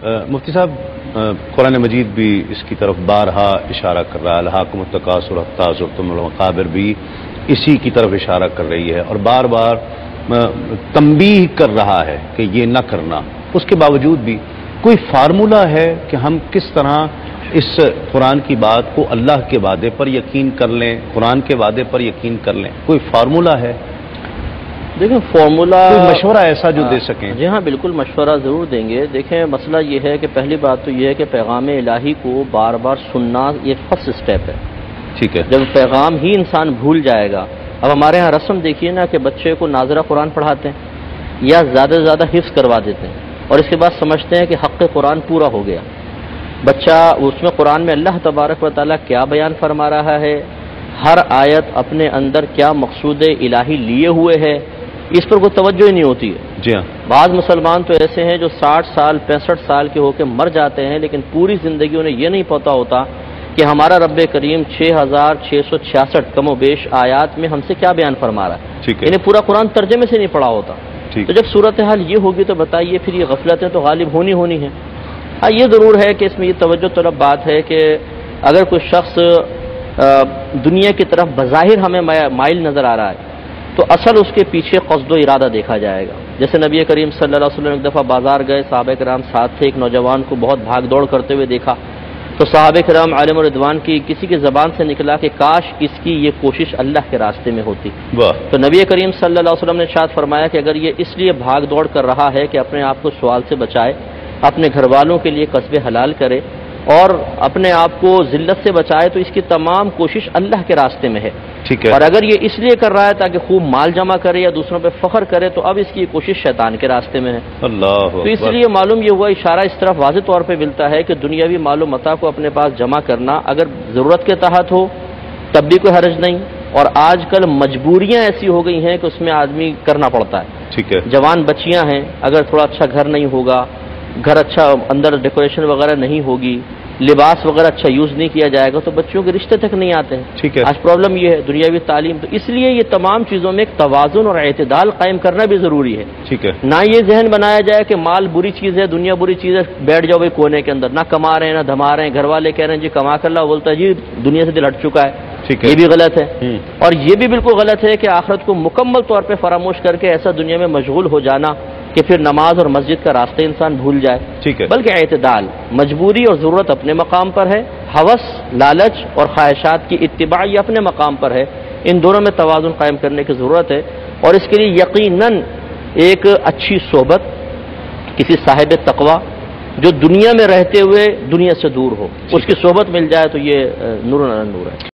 مفتی صاحب، قرآن مجید بھی اس کی طرف بارہا اشارہ کر رہا ہے، الہاکم التکاثر حتی زرتم المقابر بھی اسی کی طرف اشارہ کر رہی ہے اور بار بار تنبیہ کر رہا ہے کہ یہ نہ کرنا. اس کے باوجود بھی کوئی فارمولہ ہے کہ ہم کس طرح اس قرآن کی بات کو اللہ کے وعدے پر یقین کر لیں، قرآن کے وعدے پر یقین کر لیں؟ کوئی فارمولہ ہے؟ دیکھیں فارمولا، مشورہ ایسا جو دے سکیں. جی ہاں بالکل مشورہ ضرور دیں گے. دیکھیں مسئلہ یہ ہے کہ پہلی بات تو یہ ہے کہ پیغام الہی کو بار بار سننا یہ فرسٹ سٹیپ ہے. ٹھیک ہے. جب پیغام ہی انسان بھول جائے گا. اب ہمارے ہاں رسم دیکھیے نا کہ بچے کو ناظرہ قرآن پڑھاتے ہیں یا زیادہ سے زیادہ حفظ کروا دیتے ہیں اور اس کے بعد سمجھتے ہیں کہ حق قرآن پورا ہو گیا. بچہ اس میں قرآن میں اللہ تبارک و تعالیٰ کیا بیان فرما رہا ہے، ہر آیت اپنے اندر کیا مقصود الہی لیے ہوئے ہے، اس پر کوئی توجہ ہی نہیں ہوتی ہے. جی ہاں. بعض بعض مسلمان تو ایسے ہیں جو 60 سال 65 سال کے ہو کے مر جاتے ہیں لیکن پوری زندگی انہیں یہ نہیں پتہ ہوتا کہ ہمارا رب کریم 6666 کم و بیش آیات میں ہم سے کیا بیان فرما رہا ہے. انہیں پورا قرآن ترجمے سے نہیں پڑھا ہوتا. تو جب صورتحال یہ ہوگی تو بتائیے پھر یہ غفلتیں تو غالب ہونی ہیں. ہاں یہ ضرور ہے کہ اس میں یہ توجہ طلب بات ہے کہ اگر کوئی شخص دنیا کی طرف بظاہر ہمیں مائل نظر آ رہا ہے تو اصل اس کے پیچھے قصد و ارادہ دیکھا جائے گا. جیسے نبی کریم صلی اللہ علیہ وسلم ایک دفعہ بازار گئے، صحابہ کرام ساتھ تھے، ایک نوجوان کو بہت بھاگ دوڑ کرتے ہوئے دیکھا تو صحابہ کرام عالم رضوان کی کسی کی زبان سے نکلا کہ کاش اس کی یہ کوشش اللہ کے راستے میں ہوتی. تو نبی کریم صلی اللہ علیہ وسلم نے ارشاد فرمایا کہ اگر یہ اس لیے بھاگ دوڑ کر رہا ہے کہ اپنے آپ کو سوال سے بچائے، اپنے گھر والوں کے لیے قصب حلال کرے اور اپنے آپ کو ذلت سے بچائے، تو اس کی تمام کوشش اللہ کے راستے میں ہے. ٹھیک ہے. اور اگر یہ اس لیے کر رہا ہے تاکہ خوب مال جمع کرے یا دوسروں پہ فخر کرے تو اب اس کی کوشش شیطان کے راستے میں ہے. اللہ. تو اس لیے معلوم یہ ہوا، اشارہ اس طرف واضح طور پہ ملتا ہے کہ دنیاوی مال و متاع کو اپنے پاس جمع کرنا اگر ضرورت کے تحت ہو تب بھی کوئی حرج نہیں، اور آج کل مجبوریاں ایسی ہو گئی ہیں کہ اس میں آدمی کرنا پڑتا ہے. ٹھیک ہے. جوان بچیاں ہیں، اگر تھوڑا اچھا گھر نہیں ہوگا، گھر اچھا اندر ڈیکوریشن وغیرہ نہیں ہوگی، لباس وغیرہ اچھا یوز نہیں کیا جائے گا تو بچوں کے رشتے تک نہیں آتے ہیں. ٹھیک ہے. آج پرابلم یہ ہے دنیاوی تعلیم. تو اس لیے یہ تمام چیزوں میں ایک توازن اور اعتدال قائم کرنا بھی ضروری ہے. ٹھیک ہے. نہ یہ ذہن بنایا جائے کہ مال بری چیز ہے، دنیا بری چیز ہے، بیٹھ جاؤ بھائی کونے کے اندر، نہ کما رہے ہیں نہ دھما رہے ہیں، گھر والے کہہ رہے ہیں جی کما کر لاؤ، بولتا ہے جی دنیا سے دل ہٹ چکا ہے. یہ بھی غلط ہے. اور یہ بھی بالکل غلط ہے کہ آخرت کو مکمل طور پہ فراموش کر کے ایسا دنیا میں مشغول ہو جانا کہ پھر نماز اور مسجد کا راستہ انسان بھول جائے. ٹھیک ہے. بلکہ اعتدال، مجبوری اور ضرورت اپنے مقام پر ہے، ہوس، لالچ اور خواہشات کی اتباع یہ اپنے مقام پر ہے. ان دونوں میں توازن قائم کرنے کی ضرورت ہے اور اس کے لیے یقیناً ایک اچھی صحبت، کسی صاحب تقوی جو دنیا میں رہتے ہوئے دنیا سے دور ہو، اس کی صحبت مل جائے تو یہ نور نور ہے.